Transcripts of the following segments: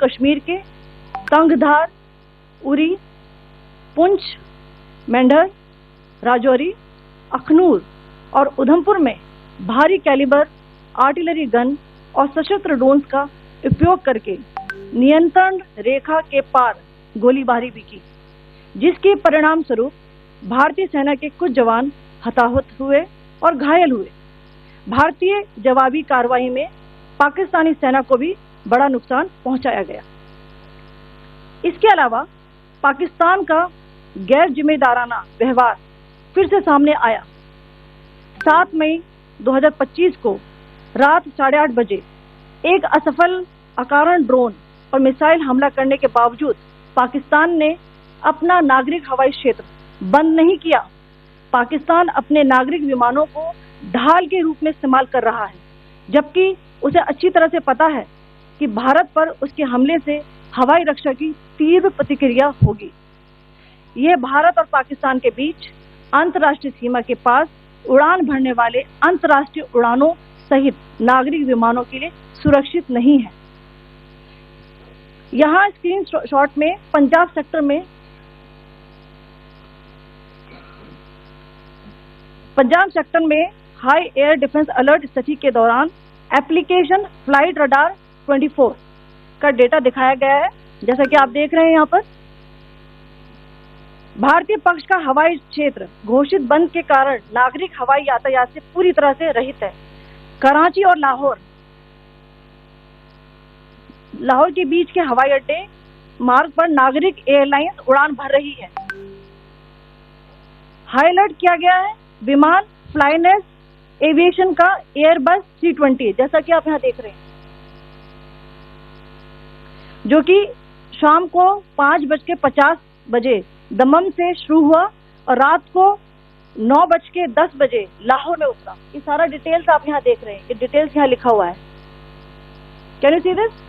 कश्मीर के तंगधार, उरी, पुंछ, मेंढर, राजौरी, अखनूर और उधमपुर में भारी कैलिबर आर्टिलरी गन और सशस्त्र ड्रोन्स का उपयोग करके नियंत्रण रेखा के पार गोलीबारी भी की, जिसके परिणाम स्वरूप भारतीय सेना के कुछ जवान हताहत हुए और घायल हुए। भारतीय जवाबी कार्रवाई में पाकिस्तानी सेना को भी बड़ा नुकसान पहुंचाया गया। इसके अलावा पाकिस्तान का गैर जिम्मेदाराना व्यवहार फिर से सामने आया। 7 मई 2025 को रात 8:30 बजे एक असफल अकारण ड्रोन और मिसाइल हमला करने के बावजूद पाकिस्तान ने अपना नागरिक हवाई क्षेत्र बंद नहीं किया। पाकिस्तान अपने नागरिक विमानों को ढाल के रूप में इस्तेमाल कर रहा है, जबकि उसे अच्छी तरह से पता है कि भारत पर उसके हमले से हवाई रक्षा की तीव्र प्रतिक्रिया होगी। यह भारत और पाकिस्तान के बीच अंतर्राष्ट्रीय सीमा के पास उड़ान भरने वाले अंतर्राष्ट्रीय उड़ानों सहित नागरिक विमानों के लिए सुरक्षित नहीं है। यहाँ स्क्रीन शॉट में पंजाब सेक्टर में हाई एयर डिफेंस अलर्ट स्थिति के दौरान एप्लीकेशन फ्लाइट रडार 24 का डेटा दिखाया गया है। जैसा कि आप देख रहे हैं यहाँ पर भारतीय पक्ष का हवाई क्षेत्र घोषित बंद के कारण नागरिक हवाई यातायात से पूरी तरह से रहित है। कराची और लाहौर के बीच के हवाई अड्डे मार्ग पर नागरिक एयरलाइंस उड़ान भर रही है। हाई अलर्ट किया गया है विमान फ्लाइनेस एविएशन का एयरबस 320, जैसा कि आप यहाँ देख रहे हैं, जो कि शाम को 5:50 बजे दमम से शुरू हुआ और रात को 9:10 बजे लाहौर में उतरा। ये सारा डिटेल्स आप यहाँ देख रहे हैं, ये डिटेल्स यहाँ लिखा हुआ है। Can you see this?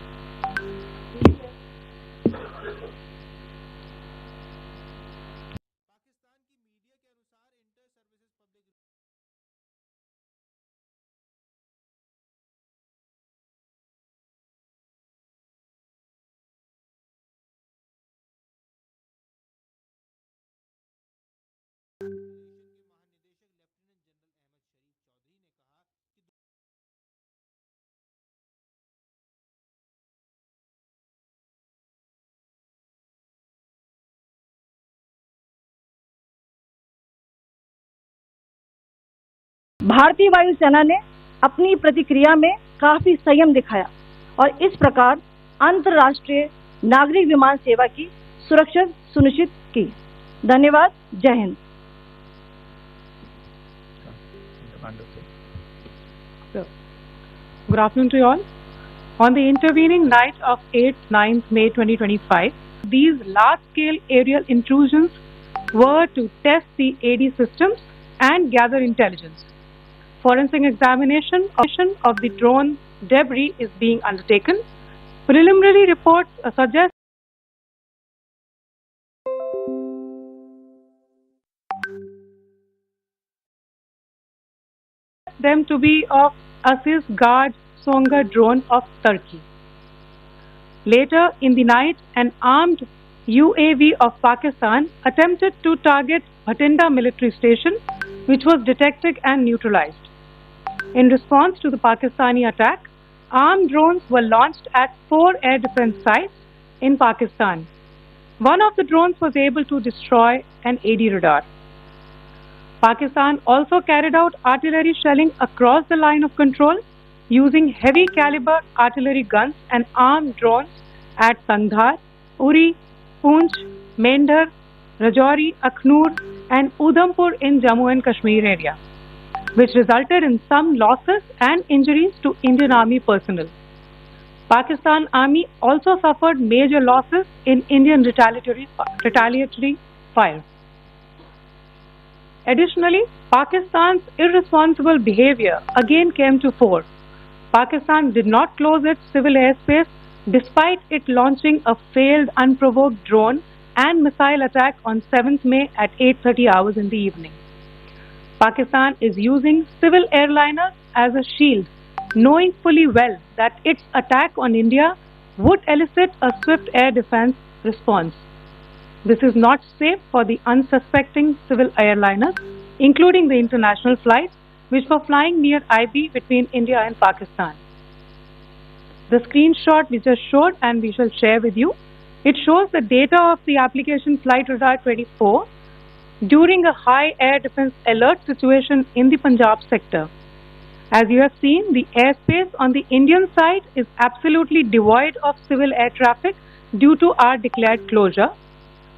भारतीय वायुसेना ने अपनी प्रतिक्रिया में काफी संयम दिखाया और इस प्रकार अंतर्राष्ट्रीय नागरिक विमान सेवा की सुरक्षा सुनिश्चित की। धन्यवाद। जय Hind. Good afternoon to you all. On the intervening night of 8th-9th May 2025, these large-scale aerial intrusions were to test the AD systems and gather intelligence. Forensic examination of the drone debris is being undertaken. Preliminary reports suggest them to be of Aziz Guard Songa drone of Turkey. Later in the night, an armed UAV of Pakistan attempted to target Bhatinda military station, which was detected and neutralized. In response to the Pakistani attack, armed drones were launched at 4 air defense sites in Pakistan. One of the drones was able to destroy an AD radar. Pakistan also carried out artillery shelling across the line of control using heavy caliber artillery guns and armed drones at Tangdhar, Uri, Poonch, Mendhar, Rajouri, Akhnoor and Udhampur in Jammu and Kashmir area, which resulted in some losses and injuries to Indian Army personnel. Pakistan Army also suffered major losses in Indian retaliatory fire. Additionally, Pakistan's irresponsible behavior again came to fore. Pakistan did not close its civil airspace despite it launching a failed unprovoked drone and missile attack on 7th May at 8:30 hours in the evening. Pakistan is using civil airliners as a shield, knowing fully well that its attack on India would elicit a swift air defense response. This is not safe for the unsuspecting civil airliners, including the international flights, which were flying near IB between India and Pakistan. The screenshot we just showed and we shall share with you, it shows the data of the application Flight Radar 24 during a high air defense alert situation in the Punjab sector. As you have seen, the airspace on the Indian side is absolutely devoid of civil air traffic due to our declared closure.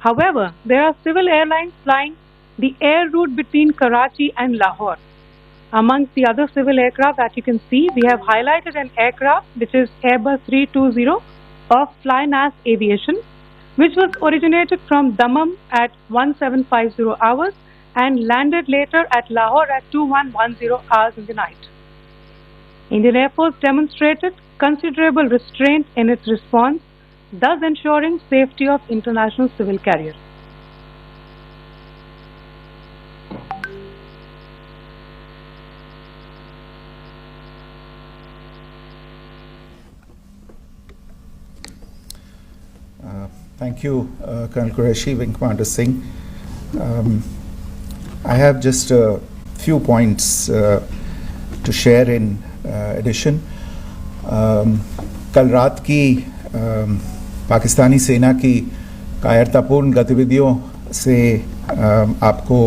However, there are civil airlines flying the air route between Karachi and Lahore. Amongst the other civil aircraft that you can see, we have highlighted an aircraft which is Airbus 320 of Flynas Aviation, which was originated from Dammam at 1750 hours and landed later at Lahore at 2110 hours in the night. Indian Air Force demonstrated considerable restraint in its response, thus ensuring safety of international civil carriers. Thank you, Colonel Qureshi, Wing Commander Singh. I have just a few points to share in addition. कल रात की पाकिस्तानी सेना की कायरतापूर्ण गतिविधियों से आपको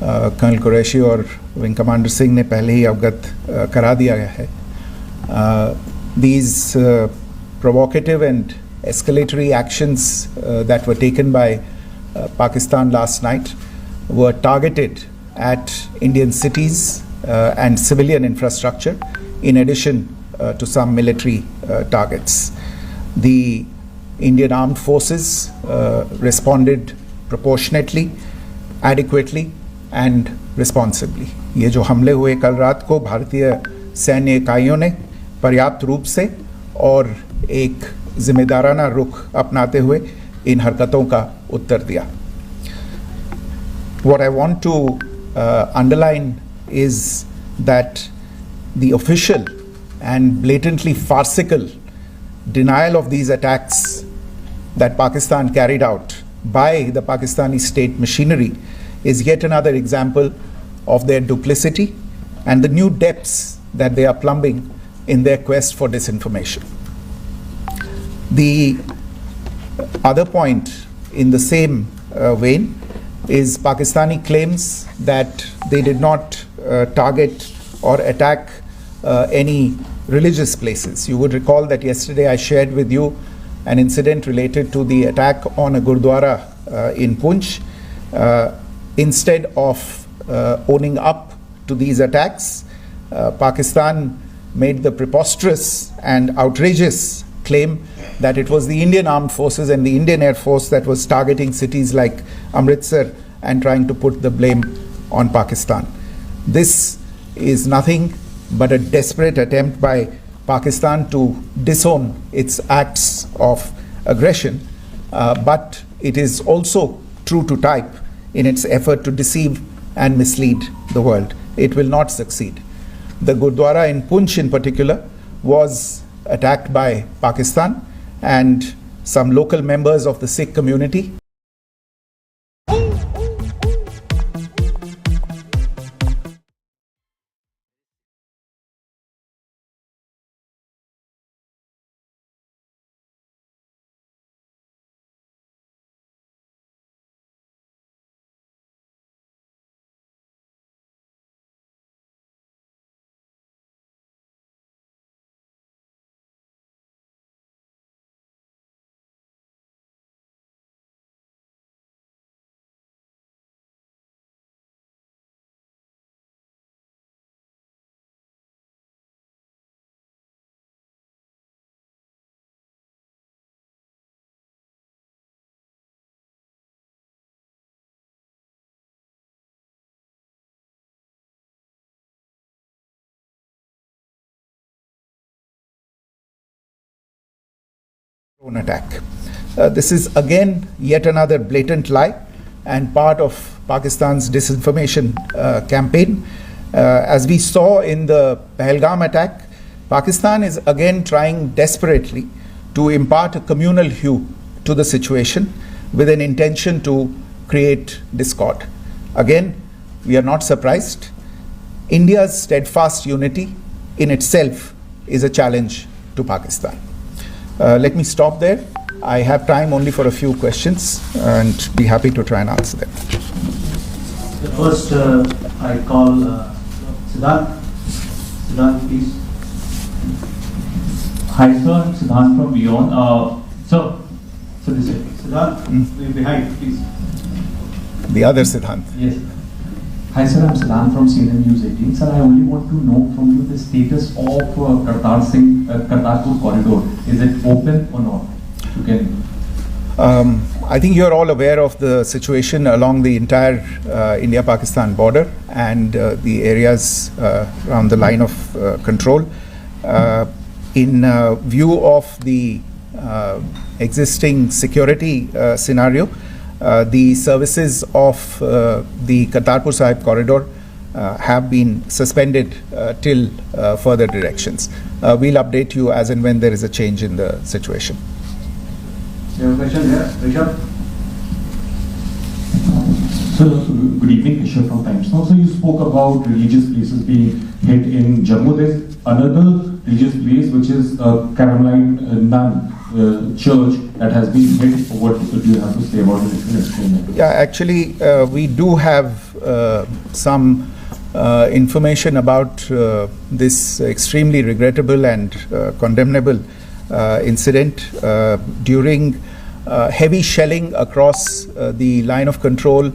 colonel Qureshi और विंग कमांडर सिंह ने पहले ही अवगत करा दिया गया है. These provocative and escalatory actions that were taken by Pakistan last night were targeted at Indian cities and civilian infrastructure, in addition to some military targets. The Indian armed forces responded proportionately, adequately and responsibly. ये जो हमले हुए कल रात को भारतीय सैन्य इकाइयों ने पर्याप्त रूप से और एक जिम्मेदाराना रुख अपनाते हुए इन हरकतों का उत्तर दिया. What I want to underline is that the official and blatantly farcical denial of these attacks that Pakistan carried out by the Pakistani state machinery is yet another example of their duplicity and the new depths that they are plumbing in their quest for disinformation. The other point in the same vein is Pakistani claims that they did not target or attack any religious places. You would recall that yesterday I shared with you an incident related to the attack on a Gurdwara in Poonch. Instead of owning up to these attacks, Pakistan made the preposterous and outrageous claim that it was the Indian armed forces and the Indian Air Force that was targeting cities like Amritsar and trying to put the blame on Pakistan. This is nothing but a desperate attempt by Pakistan to disown its acts of aggression, but it is also true to type in its effort to deceive and mislead the world. It will not succeed. The Gurdwara in Poonch in particular was attacked by Pakistan and some local members of the Sikh community. Attack. This is again yet another blatant lie and part of Pakistan's disinformation campaign. As we saw in the Pahalgam attack, Pakistan is again trying desperately to impart a communal hue to the situation with an intention to create discord. Again, we are not surprised. India's steadfast unity in itself is a challenge to Pakistan. Let me stop there. I have time only for a few questions and be happy to try and answer them. First, I call Siddharth. Siddharth, please. Hi, sir. I'm Siddharth from Beyond. So this is Siddharth, behind, please. The other Siddhant. Yes. Hi, sir. I'm Siddharth from CNN News 18. Sir, I only want to know from you the status of Kartarpur corridor. Is it open or not? You can. I think you're all aware of the situation along the entire India-Pakistan border and the areas around the line of control. In view of the existing security scenario, the services of the Kartarpur Sahib corridor have been suspended till further directions. We'll update you as and when there is a change in the situation. You have a question here, Rishabh? So, good evening, Rishabh from Times Now. So, you spoke about religious places being hit in Jammu. There's another religious place which is Caroline Nun church that has been hit. What do you have to say about it? If you can explain that. Yeah, actually, we do have some information about this extremely regrettable and condemnable incident during heavy shelling across the line of control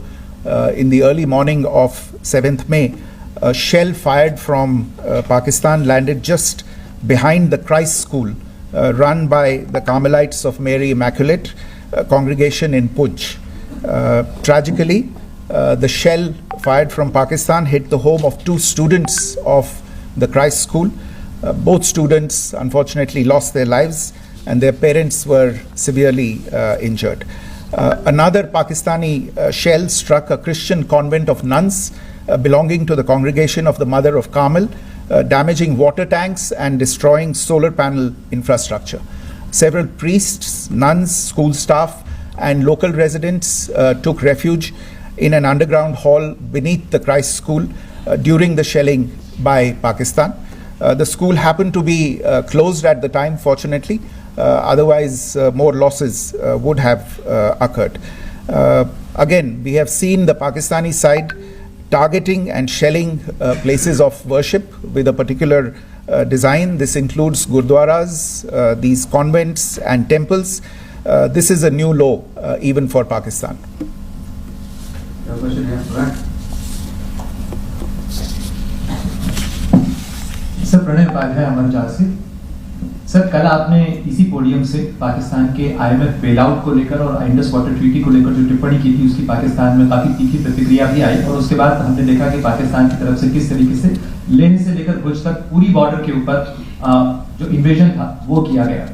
in the early morning of 7th May. A shell fired from Pakistan landed just behind the Christ School run by the Carmelites of Mary Immaculate congregation in Puj. Tragically, the shell fired from Pakistan hit the home of 2 students of the Christ School. Both students unfortunately lost their lives and their parents were severely injured. Another Pakistani shell struck a Christian convent of nuns belonging to the congregation of the Mother of Carmel, damaging water tanks and destroying solar panel infrastructure. Several priests, nuns, school staff and local residents took refuge in an underground hall beneath the Christ School during the shelling by Pakistan. The school happened to be closed at the time, fortunately. Otherwise, more losses would have occurred. Again, we have seen the Pakistani side targeting and shelling places of worship with a particular design. This includes gurdwaras, these convents and temples. This is a new low even for Pakistan. You have a question here, right? Sir Pranay Upadhyay अमरजात से। Sir कल आपने इसी podium से पाकिस्तान के IMF bailout को लेकर और इंडस वाटर ट्रीटी को लेकर जो टिप्पणी की थी उसकी पाकिस्तान में काफी तीखी प्रतिक्रिया भी आई और उसके बाद हमने देखा कि पाकिस्तान की तरफ से किस तरीके से लेह से लेकर भुज तक पूरी बॉर्डर के ऊपर जो इन्वेजन था वो किया गया।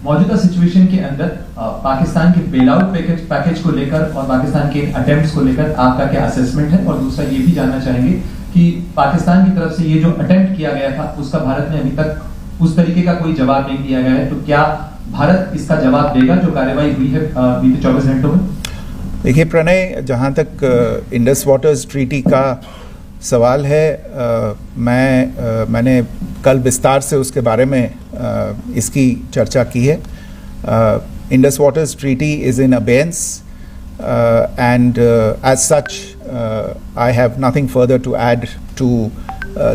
मौजूदा सिचुएशन के अंदर पाकिस्तान के बेलआउट पैकेज को लेकर और पाकिस्तान के अटेम्प्ट्स को लेकर आपका क्या असेसमेंट है? और दूसरा ये भी जानना चाहेंगे कि पाकिस्तान की तरफ से ये जो अटेम्प्ट किया गया था उसका भारत ने अभी तक उस तरीके का कोई जवाब नहीं दिया गया है, तो क्या भारत इसका जवाब देगा जो कार्रवाई हुई है बीते 24 घंटों में? देखिए प्रणय, जहाँ तक इंडस वाटर्स ट्रीटी का सवाल है, मैंने कल विस्तार से उसके बारे में इसकी चर्चा की है. Indus waters treaty is in abeyance and as such I have nothing further to add to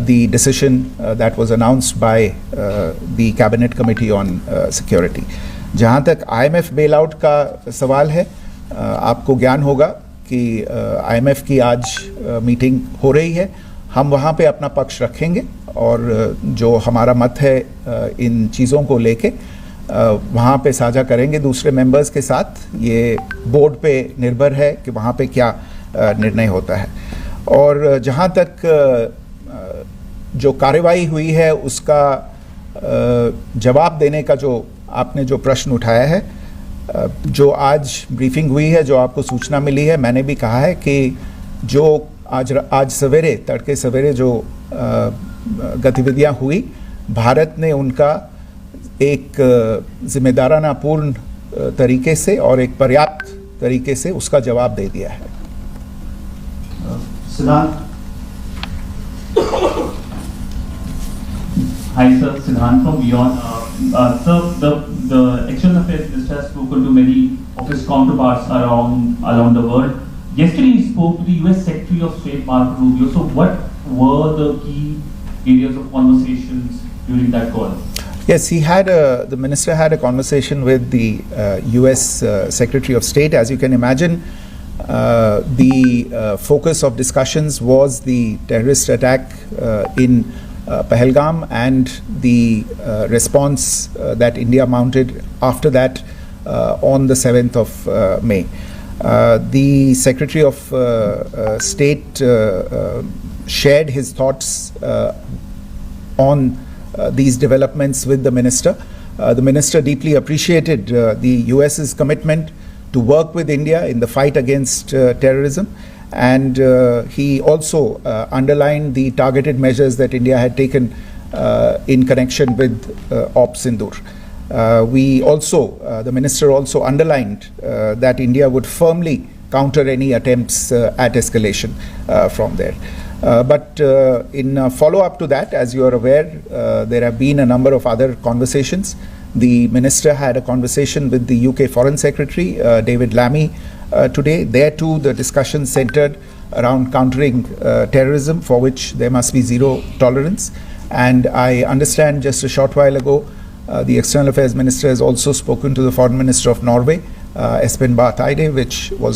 the decision that was announced by the Cabinet Committee on Security. जहाँ तक IMF bailout का सवाल है, आपको ज्ञान होगा कि IMF की आज मीटिंग हो रही है. हम वहाँ पे अपना पक्ष रखेंगे और जो हमारा मत है इन चीज़ों को लेके वहाँ पे साझा करेंगे दूसरे मेंबर्स के साथ. ये बोर्ड पे निर्भर है कि वहाँ पे क्या निर्णय होता है. और जहाँ तक जो कार्रवाई हुई है उसका जवाब देने का जो आपने जो प्रश्न उठाया है, जो आज ब्रीफिंग हुई है, जो आपको सूचना मिली है, मैंने भी कहा है कि जो आज सवेरे तड़के सवेरे जो गतिविधियाँ हुई, भारत ने उनका एक जिम्मेदाराना पूर्ण तरीके से और एक पर्याप्त तरीके से उसका जवाब दे दिया है। Siddhant. Hi sir, Siddhant from Beyond. Sir, the External Affairs Minister has spoken to many of his counterparts around the world. Yesterday he spoke to the US Secretary of State Marco Rubio. So what were the key areas of conversations during that call? Yes, the minister had a conversation with the US Secretary of State. As you can imagine, the focus of discussions was the terrorist attack in Pahalgam and the response that India mounted after that on the 7th of May. The Secretary of State shared his thoughts on these developments with the minister. The minister deeply appreciated the US's commitment to work with India in the fight against terrorism, and he also underlined the targeted measures that India had taken in connection with Operation Sindoor. The minister also underlined that India would firmly counter any attempts at escalation from there. But in follow-up to that, as you are aware, there have been a number of other conversations. The minister had a conversation with the UK Foreign Secretary, David Lammy, today. There too, the discussion centered around countering terrorism, for which there must be zero tolerance. And I understand just a short while ago, the External Affairs Minister has also spoken to the Foreign Minister of Norway, Espen Barth Eide, which was